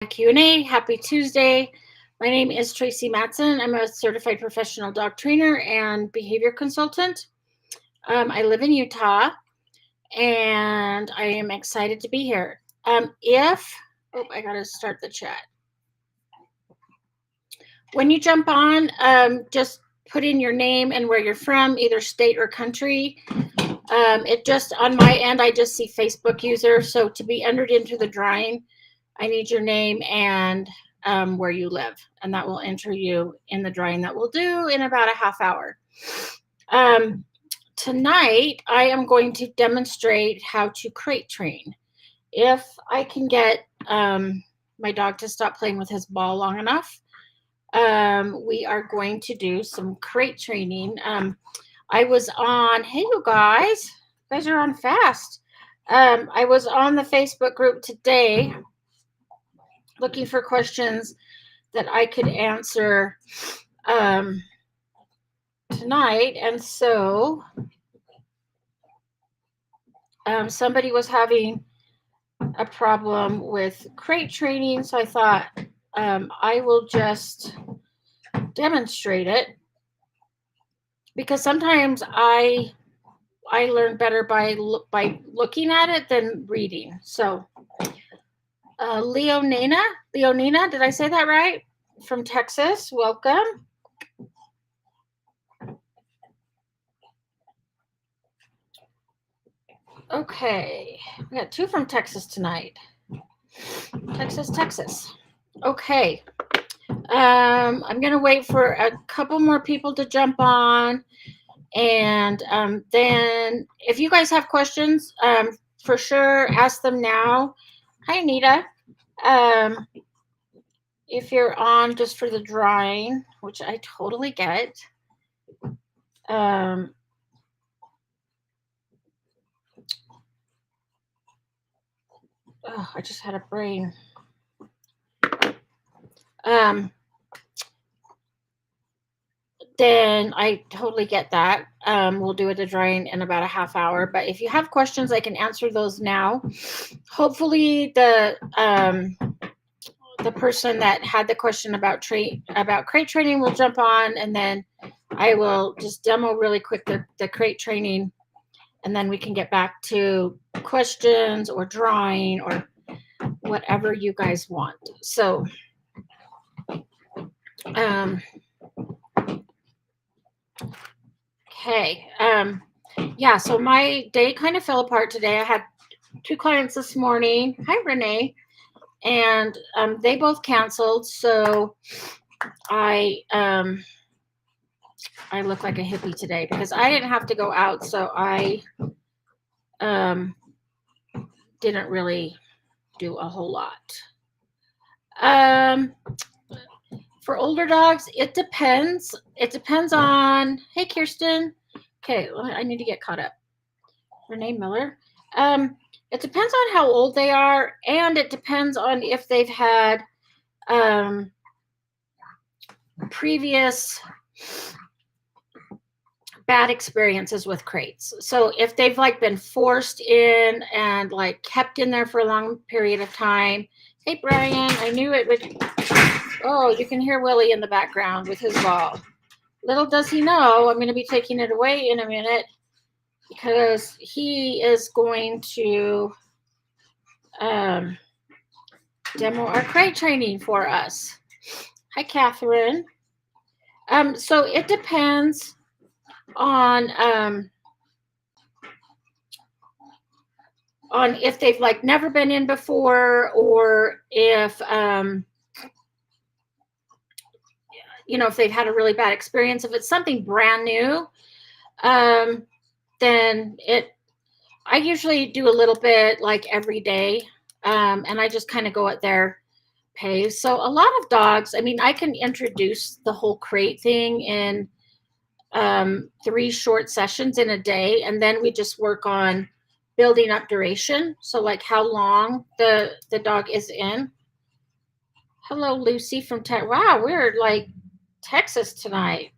Q&A. Happy Tuesday. My name is Tracy Matson. I'm a certified professional dog trainer and behavior consultant. I live in Utah, and I am excited to be here. I got to start the chat. When you jump on, just put in your name and where you're from, either state or country. It just, on my end, I just see Facebook user. So to be entered into the drawing, I need your name and where you live, and that will enter you in the drawing that we'll do in about a half hour. Tonight, I am going to demonstrate how to crate train. If I can get my dog to stop playing with his ball long enough, we are going to do some crate training. I was on, hey, you guys are on fast. I was on the Facebook group today looking for questions that I could answer tonight. And so somebody was having a problem with crate training. So I thought I will just demonstrate it, because sometimes I learn better by looking at it than reading. So Leonina, did I say that right? From Texas, welcome. Okay, we got two from Texas tonight. Texas. Okay. I'm going to wait for a couple more people to jump on. And then if you guys have questions, for sure, ask them now. Hi, Anita. If you're on just for the drawing, which I totally get. I just had a brain. Then I totally get that. We'll do the drawing in about a half hour. But if you have questions, I can answer those now. Hopefully, the person that had the question about crate training will jump on, and then I will just demo really quick the crate training, and then we can get back to questions or drawing or whatever you guys want. So, okay. Yeah, so my day kind of fell apart today. I had two clients this morning. Hi, Renee. And they both canceled. So I look like a hippie today because I didn't have to go out. So I didn't really do a whole lot. For older dogs, it depends. It depends on, hey, Kirsten. Okay, I need to get caught up. Renee Miller. It depends on how old they are, and it depends on if they've had previous bad experiences with crates. So if they've been forced in and kept in there for a long period of time. Hey, Brian, I knew it would. Oh, you can hear Willie in the background with his ball. Little does he know, I'm going to be taking it away in a minute because he is going to demo our crate training for us. Hi, Catherine. So it depends on if they've never been in before, or if if they've had a really bad experience. If it's something brand new, then I usually do a little bit every day, and I just kind of go at their pace. So a lot of dogs, I can introduce the whole crate thing in 3 short sessions in a day, and then we just work on building up duration. So how long the dog is in. Hello, Lucy from Texas. Wow, we're Texas tonight.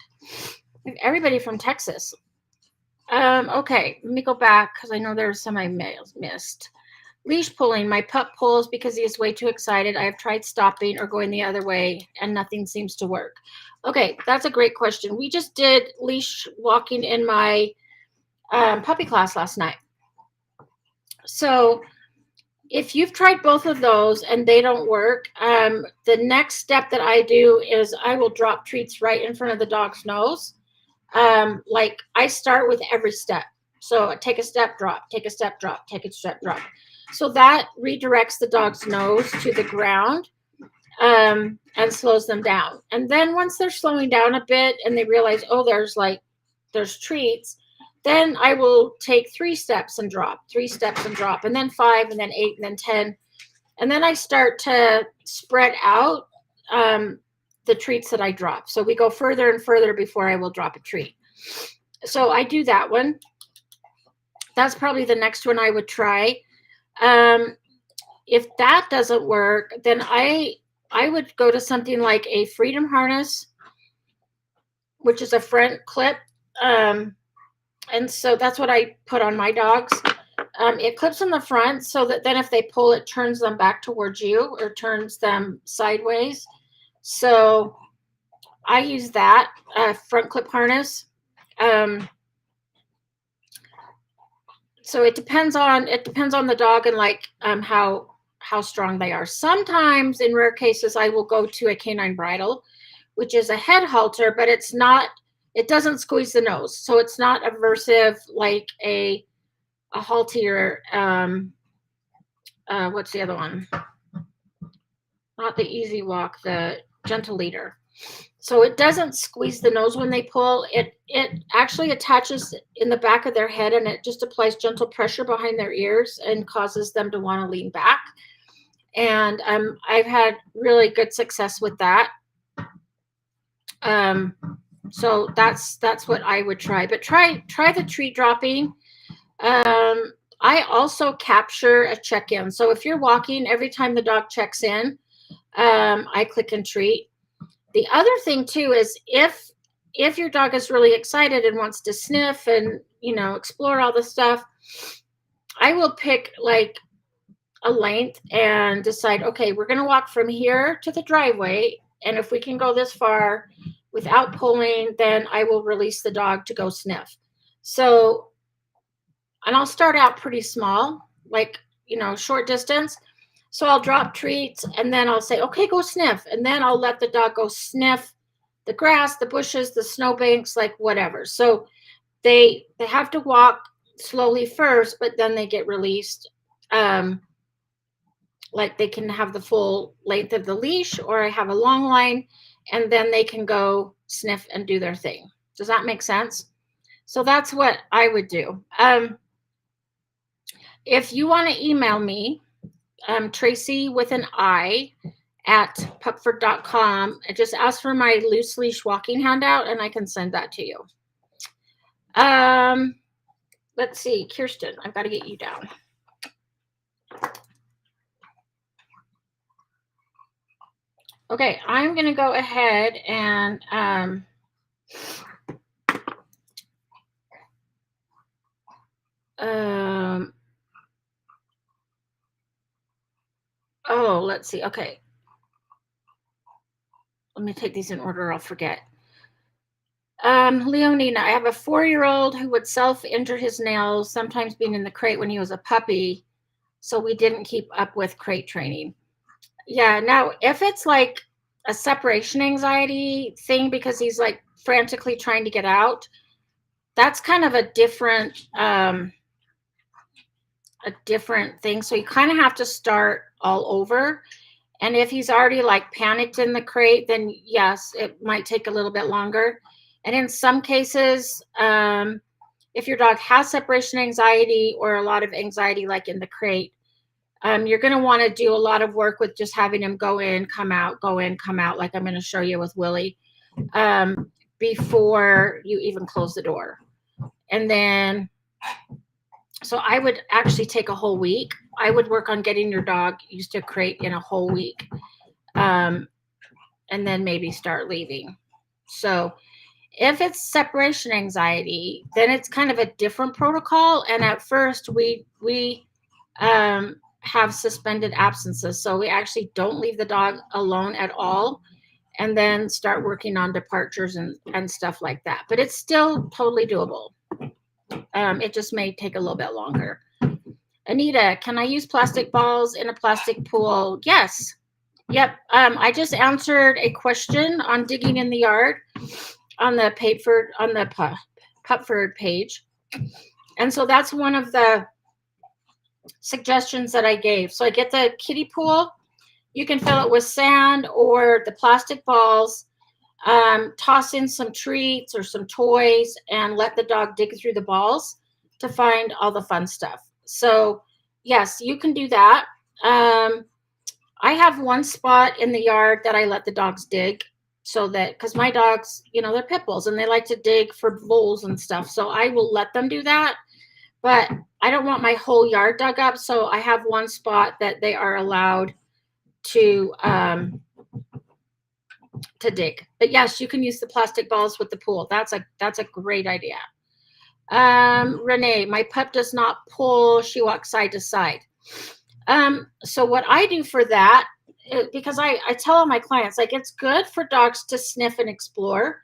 Everybody from Texas. Okay, let me go back because I know there's some I missed. Leash pulling. My pup pulls because he is way too excited. I have tried stopping or going the other way, and nothing seems to work. Okay, that's a great question. We just did leash walking in my puppy class last night. So if you've tried both of those and they don't work, the next step that I do is I will drop treats right in front of the dog's nose. Like I start with every step. So take a step, drop, take a step, drop, take a step, drop. So that redirects the dog's nose to the ground, and slows them down. And then once they're slowing down a bit and they realize, oh, there's treats, then I will take 3 steps and drop, 3 steps and drop, and then 5, and then 8, and then 10. And then I start to spread out the treats that I drop. So we go further and further before I will drop a treat. So I do that one. That's probably the next one I would try. If that doesn't work, then I would go to something like a freedom harness, which is a front clip. And so that's what I put on my dogs. It clips in the front so that then if they pull, it turns them back towards you or turns them sideways. So I use that front clip harness. So it depends on the dog and like how strong they are. Sometimes in rare cases I will go to a canine bridle, which is a head halter, but it doesn't squeeze the nose. So it's not aversive like a halter. What's the other one? Not the Easy Walk, the Gentle Leader. So it doesn't squeeze the nose when they pull. It actually attaches in the back of their head, and it just applies gentle pressure behind their ears and causes them to want to lean back. And I've had really good success with that. So that's what I would try. But try the treat dropping. I also capture a check-in. So if you're walking, every time the dog checks in, I click and treat. The other thing too is if your dog is really excited and wants to sniff and explore all the stuff, I will pick like a length and decide, okay, we're going to walk from here to the driveway, and if we can go this far without pulling, then I will release the dog to go sniff. So, and I'll start out pretty small, like short distance. So I'll drop treats and then I'll say, okay, go sniff. And then I'll let the dog go sniff the grass, the bushes, the snowbanks, like whatever. So they have to walk slowly first, but then they get released. Like they can have the full length of the leash, or I have a long line, and then they can go sniff and do their thing. Does that make sense? So that's what I would do. If you want to email me, Tracy with an I at pupford.com. I just ask for my loose leash walking handout and I can send that to you. Let's see, Kirsten, I've got to get you down. Okay, I'm going to go ahead and let's see. Okay. Let me take these in order. I'll forget. Leonina, I have a 4-year-old who would self-injure his nails, sometimes being in the crate when he was a puppy. So we didn't keep up with crate training. Yeah. Now, if it's like a separation anxiety thing because he's like frantically trying to get out, that's kind of a different thing. So you kind of have to start all over. And if he's already like panicked in the crate, then yes, it might take a little bit longer. And in some cases, if your dog has separation anxiety or a lot of anxiety, like in the crate, you're going to want to do a lot of work with just having him go in, come out, go in, come out, like I'm going to show you with Willie, before you even close the door. And then, so I would actually take a whole week. I would work on getting your dog used to a crate in a whole week, and then maybe start leaving. So if it's separation anxiety, then it's kind of a different protocol. And at first we have suspended absences. So we actually don't leave the dog alone at all, and then start working on departures and stuff like that. But it's still totally doable. It just may take a little bit longer. Anita, can I use plastic balls in a plastic pool? Yes. Yep. I just answered a question on digging in the yard on the Pupford page. And so that's one of the suggestions that I gave. So I get the kiddie pool. You can fill it with sand or the plastic balls. Toss in some treats or some toys and let the dog dig through the balls to find all the fun stuff. So yes, you can do that. I have one spot in the yard that I let the dogs dig, so that, because my dogs, they're pit bulls and they like to dig for voles and stuff. So I will let them do that, but I don't want my whole yard dug up. So I have one spot that they are allowed to dig. But yes, you can use the plastic balls with the pool. That's a great idea. Renee, my pup does not pull. She walks side to side. So what I do for that, because I tell all my clients, like, it's good for dogs to sniff and explore.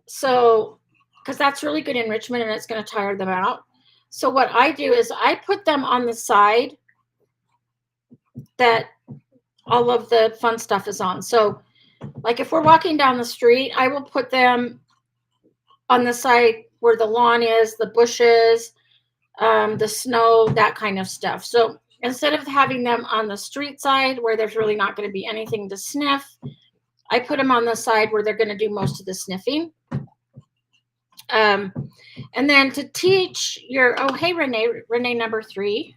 So, because that's really good enrichment and it's going to tire them out. So what I do is I put them on the side that all of the fun stuff is on. So like if we're walking down the street, I will put them on the side where the lawn is, the bushes, the snow, that kind of stuff. So instead of having them on the street side where there's really not going to be anything to sniff, I put them on the side where they're going to do most of the sniffing. And then to teach hey, Renee number 3.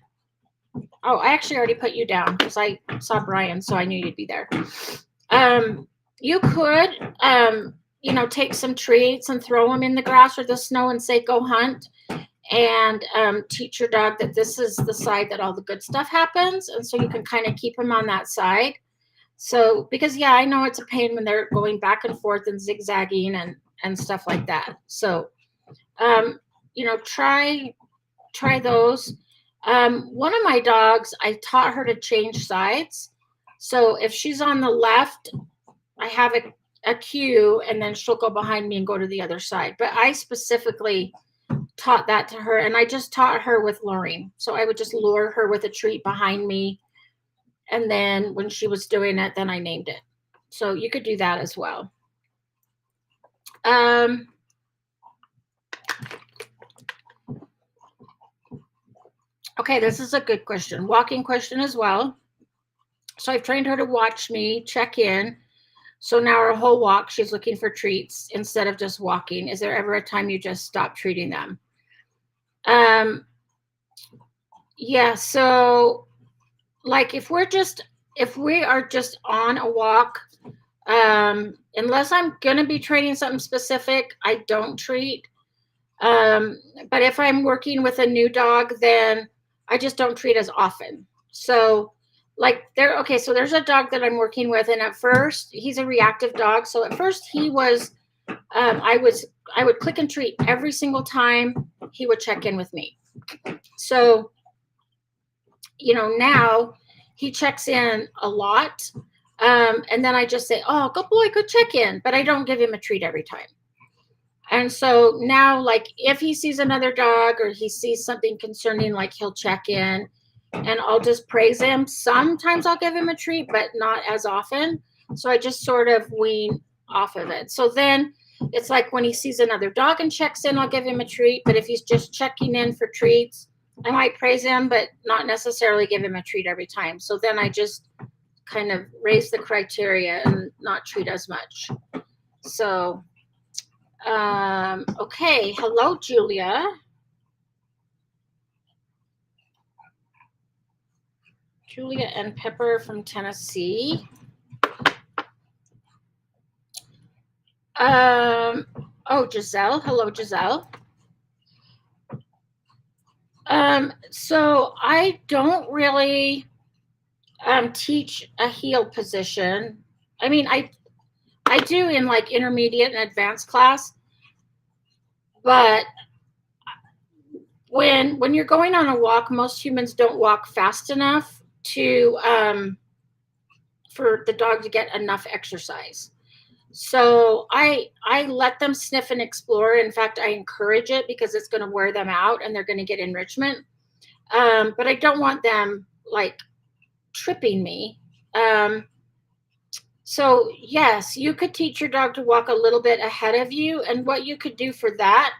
Oh, I actually already put you down because I saw Brian, so I knew you'd be there. You could, take some treats and throw them in the grass or the snow and say, go hunt, and teach your dog that this is the side that all the good stuff happens. And so you can kind of keep them on that side. So, because yeah, I know it's a pain when they're going back and forth and zigzagging and stuff like that. So, try those. One of my dogs, I taught her to change sides. So if she's on the left, I have a cue, and then she'll go behind me and go to the other side. But I specifically taught that to her, and I just taught her with luring. So I would just lure her with a treat behind me, and then when she was doing it, then I named it. So you could do that as well. Okay, this is a good question. Walking question as well. So I've trained her to watch me, check in. So now her whole walk, she's looking for treats instead of just walking. Is there ever a time you just stop treating them? Yeah, so like if we are just on a walk, unless I'm gonna be training something specific, I don't treat. But if I'm working with a new dog, then I just don't treat as often. So like so there's a dog that I'm working with, and at first he's a reactive dog. So at first he was, I would click and treat every single time he would check in with me. So, now he checks in a lot. And then I just say, oh, good boy, good check in, but I don't give him a treat every time. And so now, like, if he sees another dog or he sees something concerning, like, he'll check in and I'll just praise him. Sometimes I'll give him a treat, but not as often. So I just sort of wean off of it. So then it's like when he sees another dog and checks in, I'll give him a treat. But if he's just checking in for treats, I might praise him, but not necessarily give him a treat every time. So then I just kind of raise the criteria and not treat as much. So okay, hello, Julia. Julia and Pepper from Tennessee. Oh, Giselle. Hello, Giselle. So I don't really teach a heel position. I mean, I do in like intermediate and advanced class, but when you're going on a walk, most humans don't walk fast enough to for the dog to get enough exercise. So I let them sniff and explore. In fact, I encourage it because it's going to wear them out and they're going to get enrichment. But I don't want them like tripping me. So yes, you could teach your dog to walk a little bit ahead of you. And what you could do for that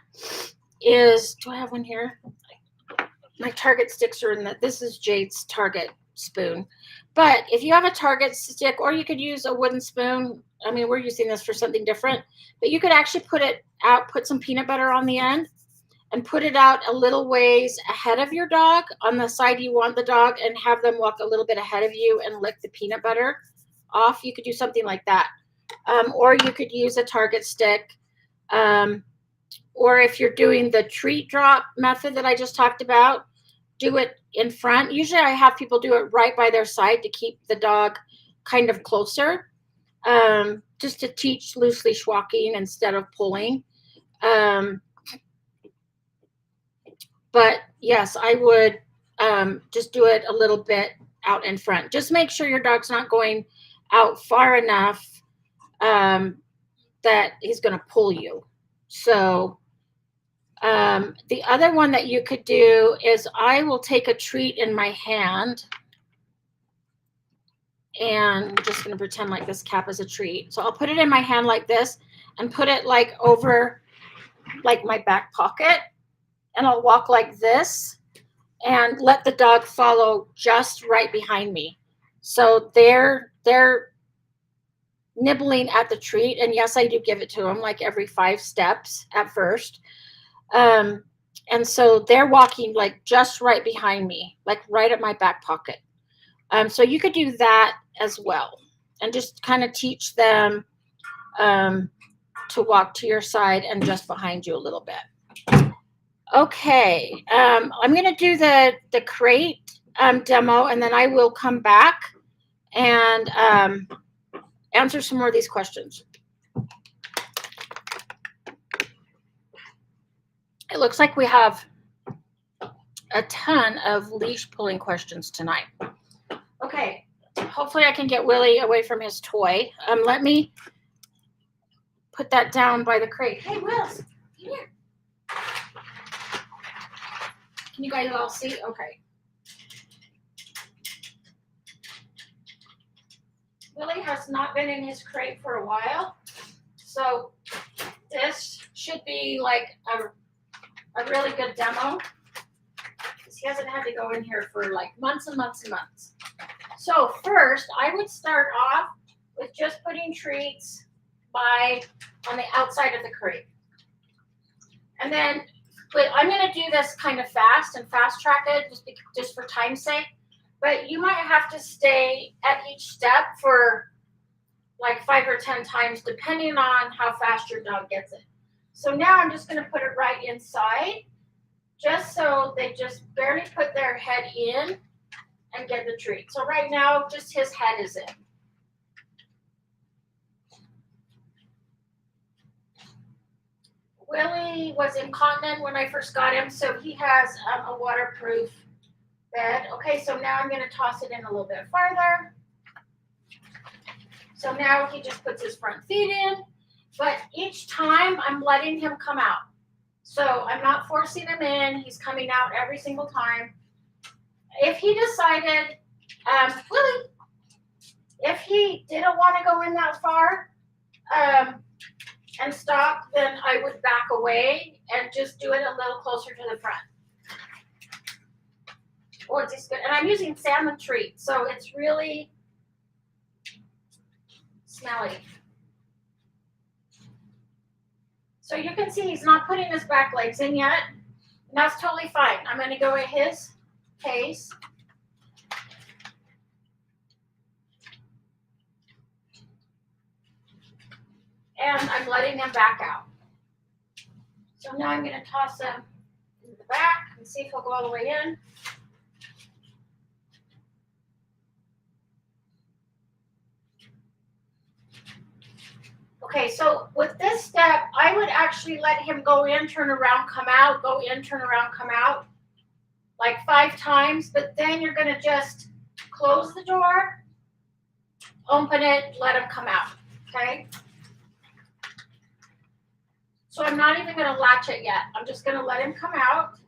is, do I have one here? My Target sticks are in the, this is Jade's Target spoon. But if you have a Target stick, or you could use a wooden spoon. I mean, we're using this for something different, but you could actually put it out, put some peanut butter on the end and put it out a little ways ahead of your dog on the side you want the dog, and have them walk a little bit ahead of you and lick the peanut butter off. You could do something like that. Or you could use a Target stick. Or if you're doing the treat drop method that I just talked about, do it in front. Usually I have people do it right by their side to keep the dog kind of closer, just to teach loose leash walking instead of pulling. But yes, I would just do it a little bit out in front. Just make sure your dog's not going out far enough that he's going to pull you. So the other one that you could do is, I will take a treat in my hand, and I'm just going to pretend like this cap is a treat. So I'll put it in my hand like this and put it like over like my back pocket, and I'll walk like this and let the dog follow just right behind me. So they're nibbling at the treat, and yes, I do give it to them like every 5 steps at first. And so they're walking like just right behind me, like right at my back pocket. So you could do that as well, and just kind of teach them to walk to your side and just behind you a little bit. Okay, I'm going to do the crate demo, and then I will come back and answer some more of these questions. It looks like we have a ton of leash pulling questions tonight. Okay, hopefully I can get Willie away from his toy. Let me put that down by the crate. Hey, Wills, come here. Can you guys all see? Okay. Willie has not been in his crate for a while, so this should be like a really good demo, because he hasn't had to go in here for like months and months and months. So first, I would start off with just putting treats on the outside of the crate. And then, but I'm going to do this kind of fast and fast track it just for time's sake. But you might have to stay at each step for like 5 or 10 times, depending on how fast your dog gets it. So now I'm just going to put it right inside, just so they just barely put their head in and get the treat. So right now, just his head is in. Willie was incontinent when I first got him, so he has a waterproof bed. Okay, so now I'm going to toss it in a little bit farther. So now he just puts his front feet in, but each time I'm letting him come out. So I'm not forcing him in. He's coming out every single time. If he decided, Willie, if he didn't want to go in that far and stop, then I would back away and just do it a little closer to the front. Oh, it's just good. And I'm using salmon treat, so it's really smelly. So you can see he's not putting his back legs in yet, and that's totally fine. I'm going to go at his pace. And I'm letting him back out. So now I'm going to toss him in the back and see if he'll go all the way in. Okay, so with this step, I would actually let him go in, turn around, come out, go in, turn around, come out, like 5 times, but then you're gonna just close the door, open it, let him come out, okay? So I'm not even gonna latch it yet. I'm just gonna let him come out.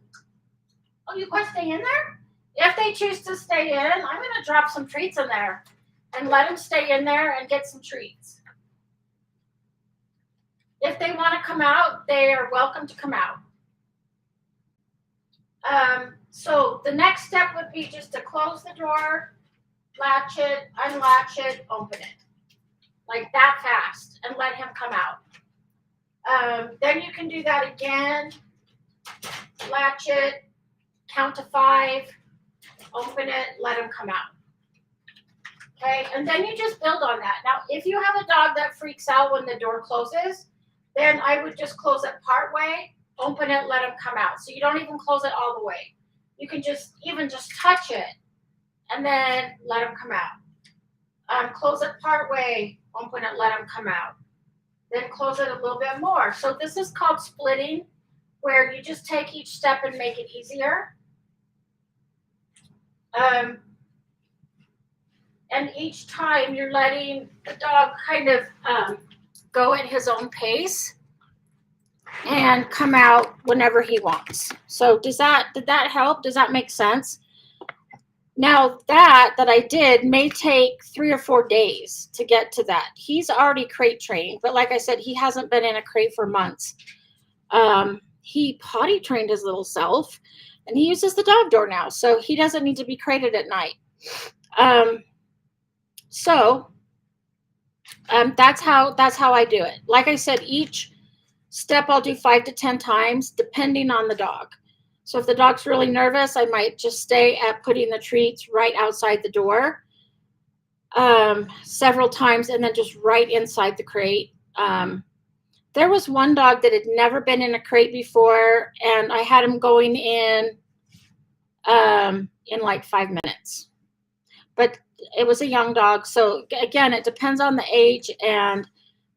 Oh, you guys stay in there? If they choose to stay in, I'm gonna drop some treats in there and let them stay in there and get some treats. If they want to come out, they are welcome to come out. So the next step would be just to close the door, latch it, unlatch it, open it. Like that fast, and let him come out. Then you can do that again, latch it, count to 5, open it, let him come out. Okay, and then you just build on that. Now, if you have a dog that freaks out when the door closes, then I would just close it part way, open it, let him come out. So you don't even close it all the way. You can just touch it and then let him come out. Close it part way, open it, let him come out. Then close it a little bit more. So this is called splitting, where you just take each step and make it easier. And each time you're letting the dog kind of go at his own pace and come out whenever he wants. So did that help? Does that make sense? Now that I did may take 3 or 4 days to get to that. He's already crate trained, but like I said, he hasn't been in a crate for months. He potty trained his little self, and he uses the dog door now, so he doesn't need to be crated at night. That's how I do it. Like I said, each step I'll do 5 to 10 times, depending on the dog. So if the dog's really nervous, I might just stay at putting the treats right outside the door several times, and then just right inside the crate. There was one dog that had never been in a crate before, and I had him going in like 5 minutes. But it was a young dog, so again, it depends on the age and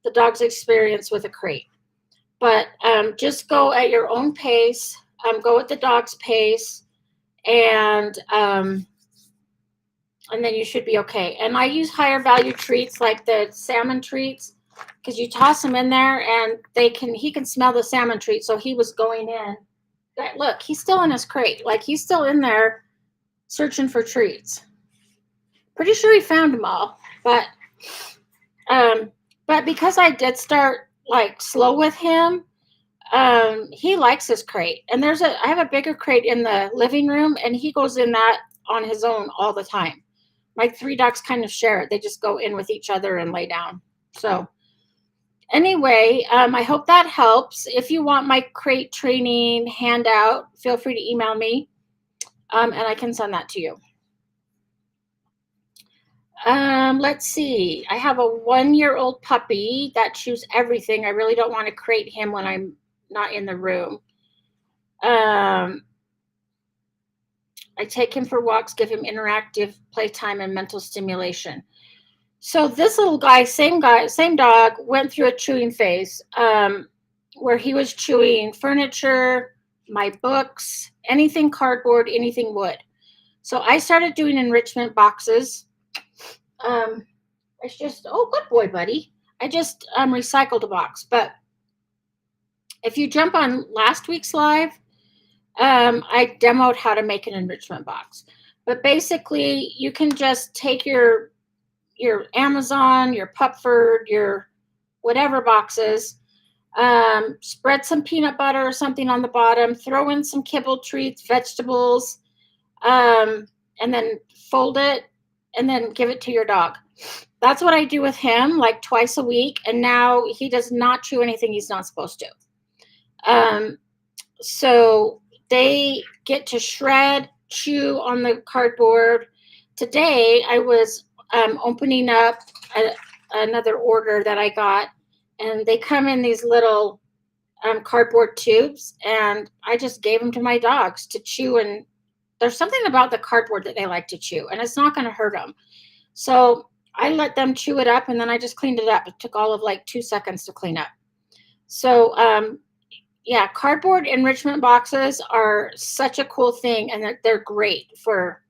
the dog's experience with a crate. But just go at your own pace. Go at the dog's pace, and then you should be okay. And I use higher value treats like the salmon treats, because you toss them in there and he can smell the salmon treat. So he was going in. Look, he's still in his crate. Like, he's still in there searching for treats. Pretty sure he found them all, but because I did start like slow with him, he likes his crate. And I have a bigger crate in the living room, and he goes in that on his own all the time. My 3 dogs kind of share it. They just go in with each other and lay down. So anyway, I hope that helps. If you want my crate training handout, feel free to email me, and I can send that to you. Let's see. I have a 1-year-old puppy that chews everything. I really don't want to crate him when I'm not in the room. I take him for walks, give him interactive playtime and mental stimulation. So this little guy, same dog, went through a chewing phase where he was chewing furniture, my books, anything cardboard, anything wood. So I started doing enrichment boxes. It's just, oh, good boy, buddy. I just recycled a box. But if you jump on last week's live, I demoed how to make an enrichment box. But basically, you can just take your Amazon, your Pupford, your whatever boxes, spread some peanut butter or something on the bottom, throw in some kibble treats, vegetables, and then fold it, and then give it to your dog. That's what I do with him, like twice a week. And now he does not chew anything he's not supposed to. So they get to shred, chew on the cardboard. Today, I was opening up another order that I got, and they come in these little cardboard tubes, and I just gave them to my dogs to chew. And there's something about the cardboard that they like to chew, and it's not going to hurt them. So I let them chew it up and then I just cleaned it up. It took all of like 2 seconds to clean up. So, yeah, cardboard enrichment boxes are such a cool thing, and they're great for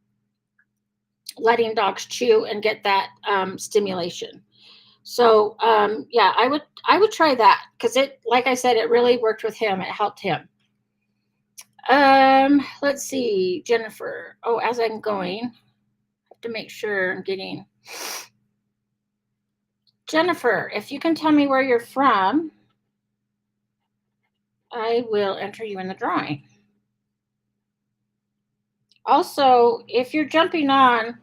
letting dogs chew and get that stimulation. So, yeah, I would try that because it, like I said, it really worked with him. It helped him. Let's see, Jennifer. Oh, as I'm going, I have to make sure I'm getting Jennifer. If you can tell me where you're from, I will enter you in the drawing. Also, if you're jumping on,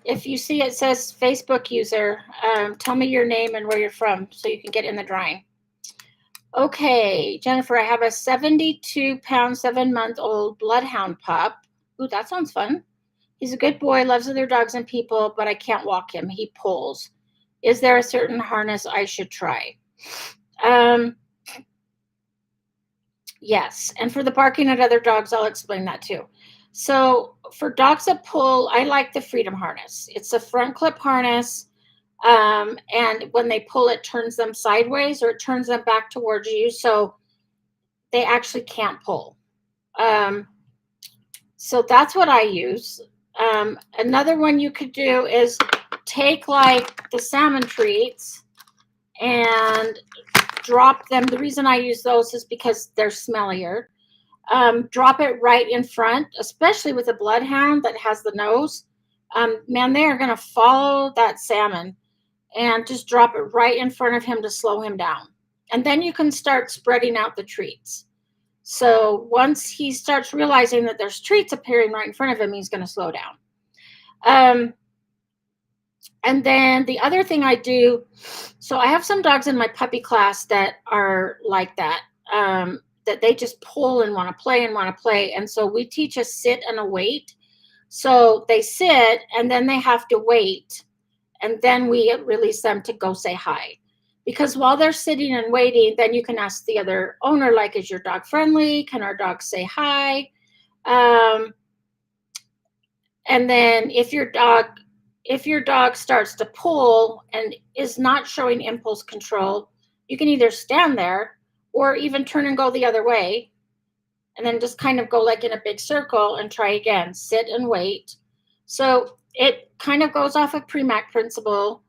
if you see it says Facebook user, tell me your name and where you're from so you can get in the drawing. Okay, Jennifer, I have a 72-pound, 7-month-old bloodhound pup. Ooh, that sounds fun. He's a good boy, loves other dogs and people, but I can't walk him. He pulls. Is there a certain harness I should try? Yes, and for the barking at other dogs, I'll explain that too. So for dogs that pull, I like the Freedom harness. It's a front clip harness, and when they pull, it turns them sideways or it turns them back towards you, so they actually can't pull. So that's what I use. Another one you could do is take like the salmon treats and drop them. The reason I use those is because they're smellier. Drop it right in front, especially with a bloodhound that has the nose. Man, they are going to follow that salmon, and just drop it right in front of him to slow him down. And then you can start spreading out the treats. So once he starts realizing that there's treats appearing right in front of him, he's going to slow down. And then the other thing I do, so I have some dogs in my puppy class that are like that, that they just pull and want to play and want to play. And so we teach a sit and a wait. So they sit and then they have to wait. And then we release them to go say hi. Because while they're sitting and waiting, then you can ask the other owner, like, is your dog friendly? Can our dog say hi? And then if your dog starts to pull and is not showing impulse control, you can either stand there or even turn and go the other way, and then just kind of go like in a big circle and try again, sit and wait. So it kind of goes off of Premack principle.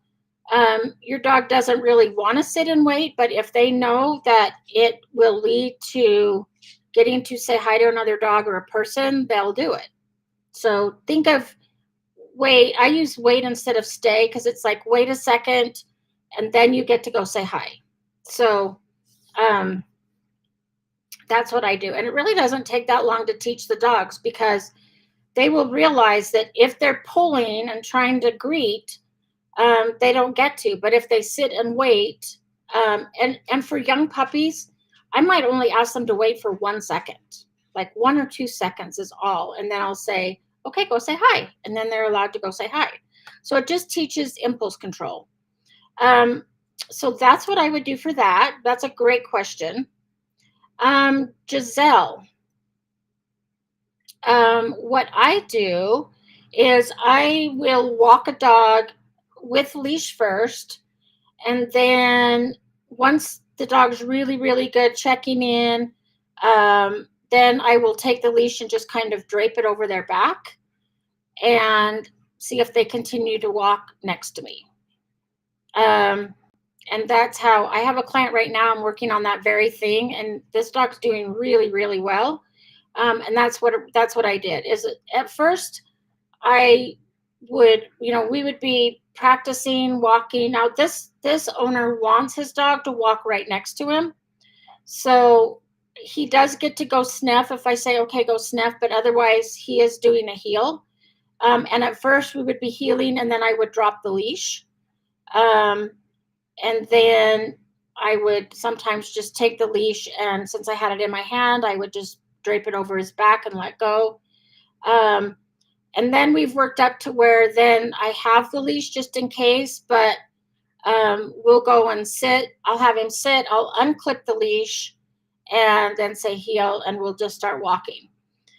Your dog doesn't really want to sit and wait, but if they know that it will lead to getting to say hi to another dog or a person, they'll do it. So think of wait. I use wait instead of stay because it's like wait a second and then you get to go say hi. So that's what I do. And it really doesn't take that long to teach the dogs because they will realize that if they're pulling and trying to greet, they don't get to. But if they sit and wait, and for young puppies, I might only ask them to wait for 1 second, like 1 or 2 seconds is all. And then I'll say, okay, go say hi. And then they're allowed to go say hi. So it just teaches impulse control. So that's what I would do for that. That's a great question. Giselle, what I do is I will walk a dog with leash first, and then once the dog's really, really good checking in, then I will take the leash and just kind of drape it over their back and see if they continue to walk next to me. And that's how I have a client right now. I'm working on that very thing, and this dog's doing really, really well. And that's what I did. Is at first I would, we would be practicing walking. Now this owner wants his dog to walk right next to him, so he does get to go sniff if I say okay, go sniff. But otherwise, he is doing a heel. And at first we would be heeling, and then I would drop the leash. And then I would sometimes just take the leash, and since I had it in my hand, I would just drape it over his back and let go. And then we've worked up to where then I have the leash just in case, but we'll go and sit. I'll have him sit. I'll unclip the leash and then say heel, and we'll just start walking.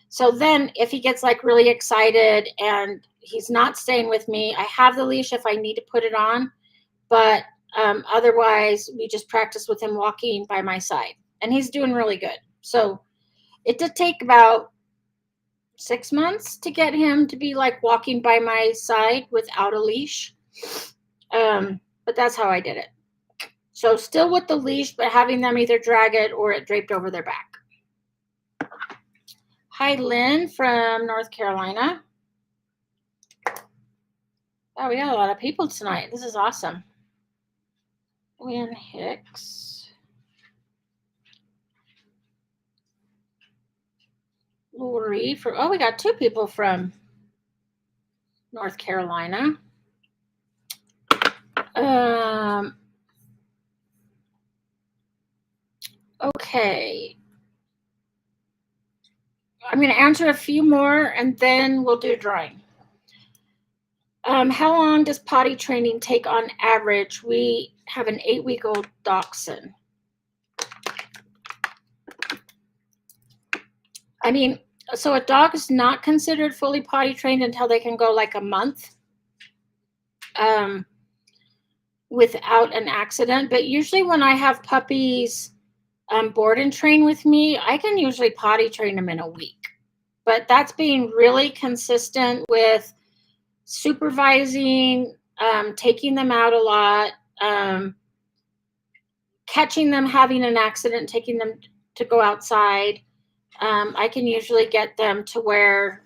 So then if he gets like really excited and he's not staying with me. I have the leash if I need to put it on, but otherwise we just practice with him walking by my side, and he's doing really good. So it did take about 6 months to get him to be like walking by my side without a leash. But that's how I did it. So still with the leash, but having them either drag it or it draped over their back. Hi, Lynn from North Carolina. Oh, we got a lot of people tonight. This is awesome. Wynn Hicks. Lori from, oh, we got 2 people from North Carolina. Okay. I'm going to answer a few more and then we'll do a drawing. How long does potty training take on average? We have an 8-week-old dachshund. I mean, so a dog is not considered fully potty trained until they can go like a month without an accident. But usually when I have puppies board and train with me, I can usually potty train them in a week. But that's being really consistent with supervising, taking them out a lot, catching them having an accident, taking them to go outside. I can usually get them to where,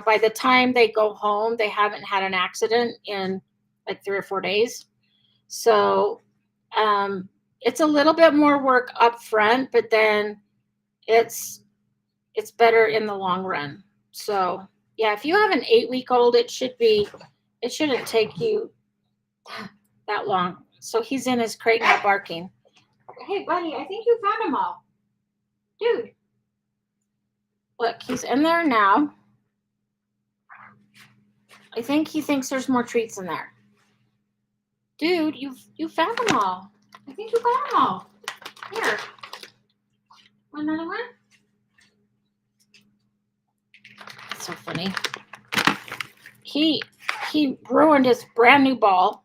by the time they go home, they haven't had an accident in like 3 or 4 days. So it's a little bit more work up front, but then it's better in the long run. So yeah, if you have an 8-week-old, it shouldn't take you that long. So he's in his crate now barking. Hey buddy, I think you found them all. Dude. Look, he's in there now. I think he thinks there's more treats in there. Dude, you found them all. I think you got them all. Here. Want another one? That's so funny. He ruined his brand new ball.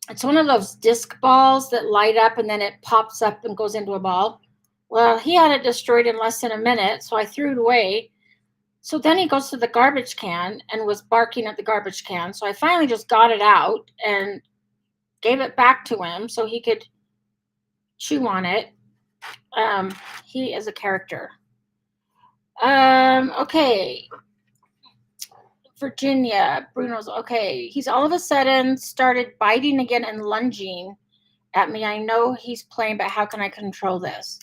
It's one of those disc balls that light up and then it pops up and goes into a ball. Well, he had it destroyed in less than a minute, so I threw it away. So then he goes to the garbage can and was barking at the garbage can. So I finally just got it out and gave it back to him so he could chew on it. He is a character. Okay. Virginia, Bruno's okay. He's all of a sudden started biting again and lunging at me. I know he's playing, but how can I control this?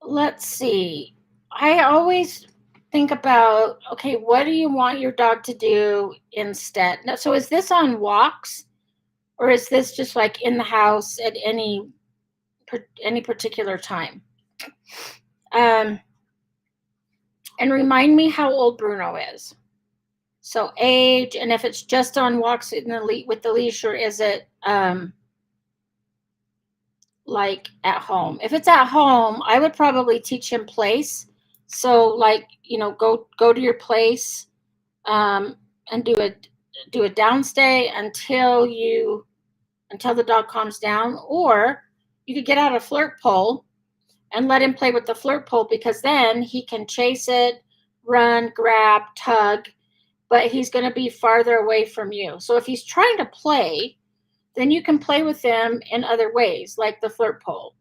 Let's see. I always think about, okay, what do you want your dog to do instead? Now, so is this on walks or is this just like in the house at any particular time? And remind me how old Bruno is. So age, and if it's just on walks with the leash, or is it like at home? If it's at home, I would probably teach him place. So like, go to your place and do a downstay until the dog calms down. Or you could get out a flirt pole and let him play with the flirt pole, because then he can chase it, run, grab, tug, but he's going to be farther away from you. So if he's trying to play, then you can play with him in other ways, like the flirt pole,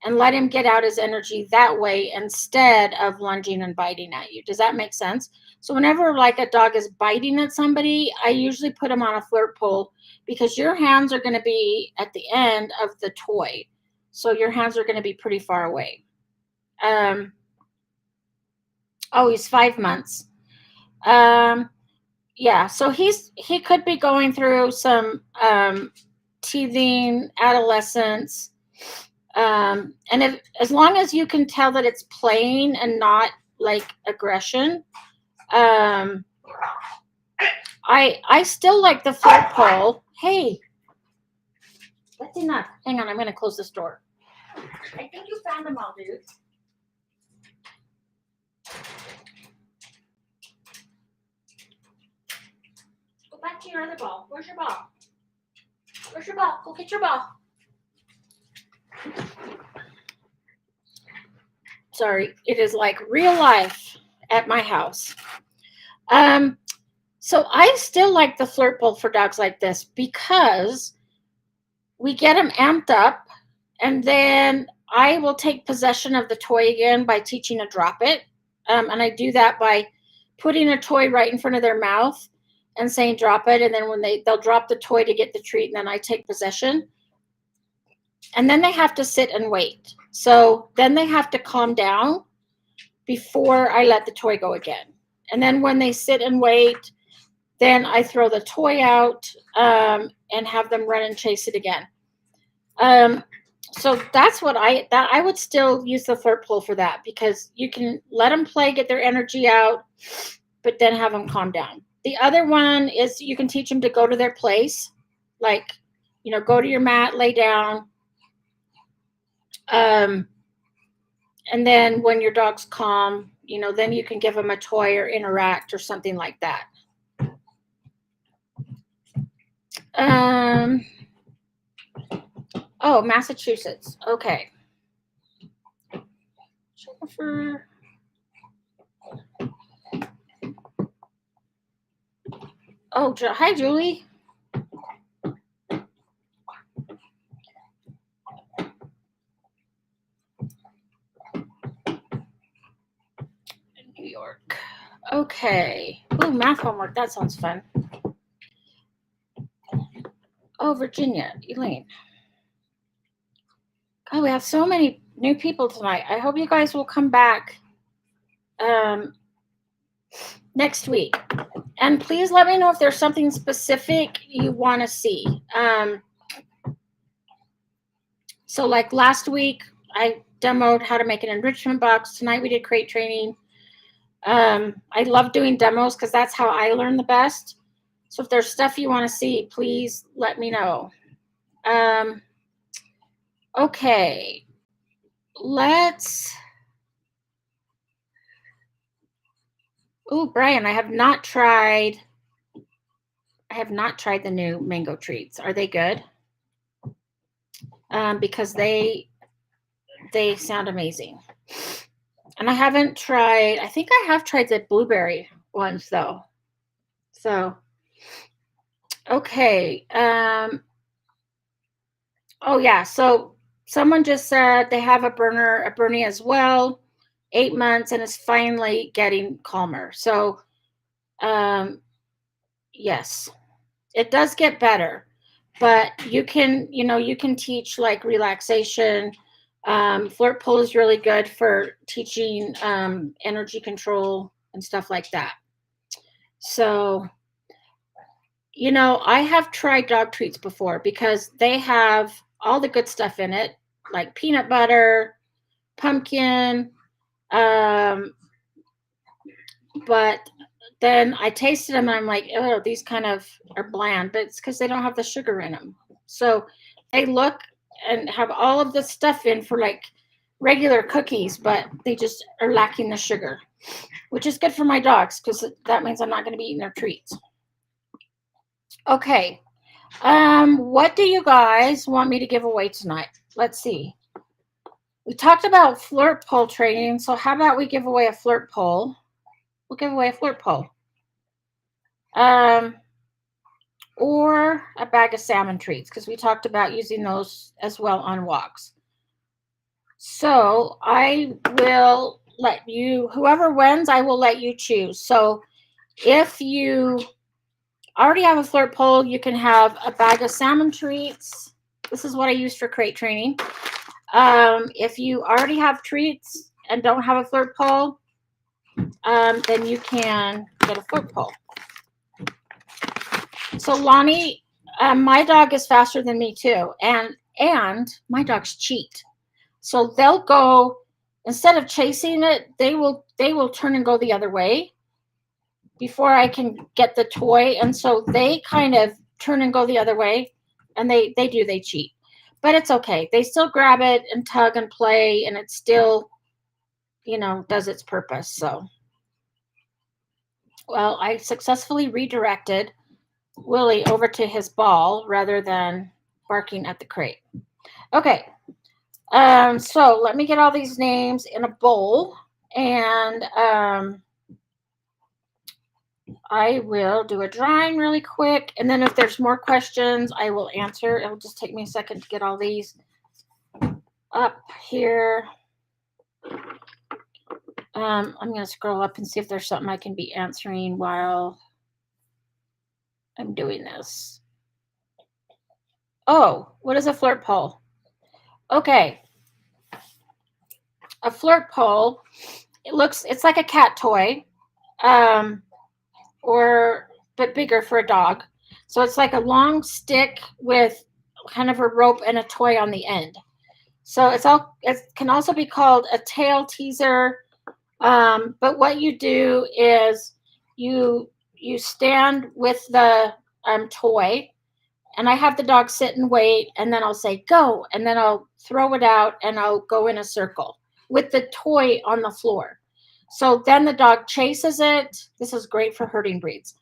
and let him get out his energy that way instead of lunging and biting at you. Does that make sense? So whenever like a dog is biting at somebody, I usually put him on a flirt pole, because your hands are going to be at the end of the toy. So your hands are going to be pretty far away. He's 5 months. Yeah, so he could be going through some teething, adolescence. And as long as you can tell that it's playing and not like aggression, I still like the flirt pole. Hey, That's enough. Hang on, I'm going to close this door. I think you found them all, dude. Go back to your other ball. Where's your ball? Where's your ball? Go get your ball. Sorry, it is like real life at my house. So I still like the flirt bowl for dogs like this because we get them amped up, and then I will take possession of the toy again by teaching to drop it. And I do that by putting a toy right in front of their mouth and saying drop it, and then when they'll drop the toy to get the treat, and then I take possession. And then they have to sit and wait. So then they have to calm down before I let the toy go again. And then when they sit and wait, then I throw the toy out and have them run and chase it again. So that's what I would still use the flirt pole for that, because you can let them play, get their energy out, but then have them calm down. The other one is you can teach them to go to their place, like, go to your mat, lay down. And then when your dog's calm, then you can give them a toy or interact or something like that. Oh, Massachusetts. Okay. Jennifer. Oh, hi, Julie. New York. Okay. Oh, math homework. That sounds fun. Oh, Virginia. Elaine. Oh, we have so many new people tonight. I hope you guys will come back next week. And please let me know if there's something specific you want to see. So like last week, I demoed how to make an enrichment box. Tonight we did crate training. I love doing demos because that's how I learn the best. So if there's stuff you want to see, please let me know. Okay, let's. Oh, Brian, I have not tried the new mango treats. Are they good? Because they sound amazing. And I haven't tried, I think I have tried the blueberry ones though. So, okay. Oh yeah, so someone just said they have a Bernie as well, 8 months, and is finally getting calmer. So, yes, it does get better, but you can teach like relaxation. Flirt pull is really good for teaching energy control and stuff like that. So, I have tried dog treats before because they have all the good stuff in it, like peanut butter, pumpkin. But then I tasted them and I'm like, oh, these kind of are bland, but it's because they don't have the sugar in them. So they look and have all of the stuff in for like regular cookies, but they just are lacking the sugar, which is good for my dogs because that means I'm not going to be eating their treats. Okay. What do you guys want me to give away tonight? Let's see. We talked about flirt pole training, so how about we give away a flirt pole? We'll give away a flirt pole. Or a bag of salmon treats, because we talked about using those as well on walks. So I will let you, whoever wins, I will let you choose. So if you already have a flirt pole, you can have a bag of salmon treats. This is what I use for crate training. If you already have treats and don't have a flirt pole, then you can get a flirt pole. So Lonnie, my dog is faster than me too, and my dogs cheat. So they'll go, instead of chasing it, they will turn and go the other way before I can get the toy, and so they kind of turn and go the other way, and they cheat. but it's okay. They still grab it and tug and play, and it still, does its purpose. So, well, I successfully redirected Willie over to his ball rather than barking at the crate. Okay, so let me get all these names in a bowl, and I will do a drawing really quick, and then if there's more questions, I will answer. It'll just take me a second to get all these up here. I'm going to scroll up and see if there's something I can be answering while I'm doing this. Oh, what is a flirt pole? Okay. A flirt pole, it's like a cat toy, but bigger for a dog. So it's like a long stick with kind of a rope and a toy on the end. So it can also be called a tail teaser. But what you do is you stand with the toy, and I have the dog sit and wait, and then I'll say go, and then I'll throw it out, and I'll go in a circle with the toy on the floor. So then the dog chases it. This is great for herding breeds.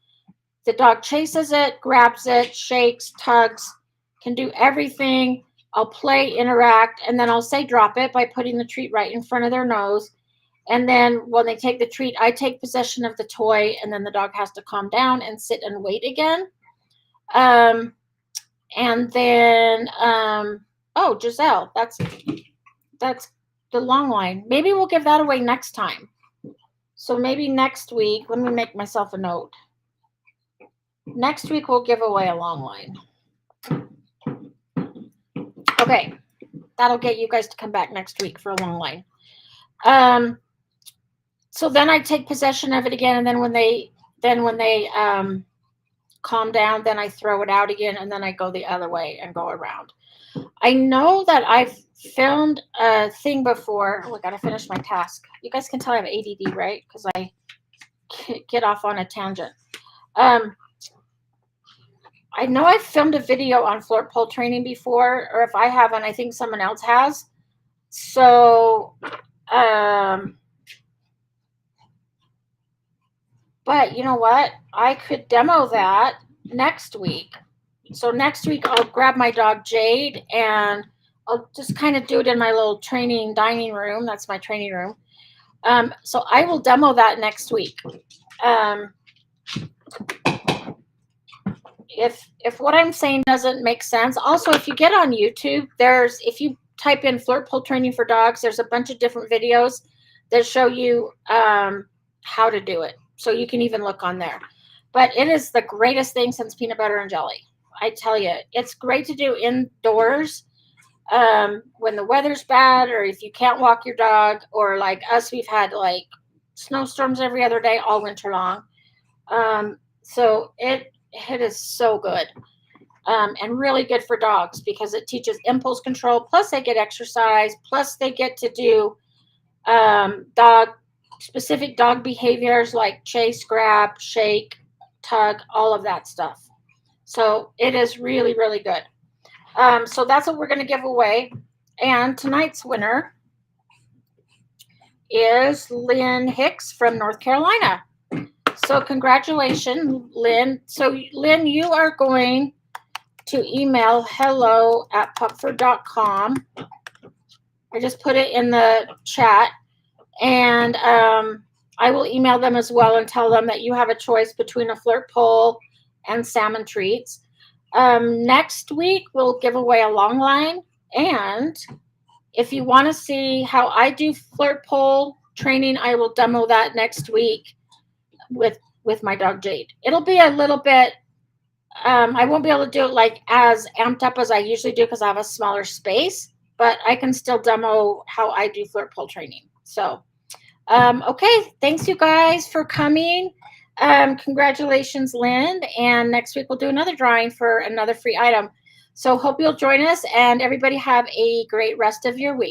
The dog chases it, grabs it, shakes, tugs, can do everything. I'll play, interact, and then I'll say drop it by putting the treat right in front of their nose. And then when they take the treat, I take possession of the toy, and then the dog has to calm down and sit and wait again. And then, oh, Giselle, that's the long line. Maybe we'll give that away next time. So maybe next week, let me make myself a note. Next week, we'll give away a long line. Okay, that'll get you guys to come back next week for a long line. So then I take possession of it again, and then when they calm down, then I throw it out again, and then I go the other way and go around. I know that I've filmed a thing before. Oh, I gotta finish my task. You guys can tell I have ADD, right? Because I get off on a tangent. I know I've filmed a video on flirt pole training before, or if I haven't, I think someone else has. So, but you know what? I could demo that next week. So next week I'll grab my dog Jade, and I'll just kind of do it in my little training dining room. That's my training room. So I will demo that next week. If what I'm saying doesn't make sense, also if you get on YouTube, if you type in flirt pole training for dogs, there's a bunch of different videos that show you how to do it. So you can even look on there. But it is the greatest thing since peanut butter and jelly. I tell you, it's great to do indoors when the weather's bad, or if you can't walk your dog, or like us, we've had like snowstorms every other day all winter long. So it is so good and really good for dogs because it teaches impulse control. Plus they get exercise. Plus they get to do specific dog behaviors like chase, grab, shake, tug, all of that stuff. So it is really, really good. So that's what we're going to give away. And tonight's winner is Lynn Hicks from North Carolina. So congratulations, Lynn. So Lynn, you are going to email hello@pupford.com. I just put it in the chat. And I will email them as well and tell them that you have a choice between a flirt pole and salmon treats. Next week, we'll give away a long line. And if you want to see how I do flirt pole training, I will demo that next week with my dog Jade. It'll be a little bit, I won't be able to do it like as amped up as I usually do because I have a smaller space, but I can still demo how I do flirt pole training. So, okay, thanks you guys for coming. Congratulations, Lynn. And next week we'll do another drawing for another free item. So hope you'll join us, and everybody have a great rest of your week.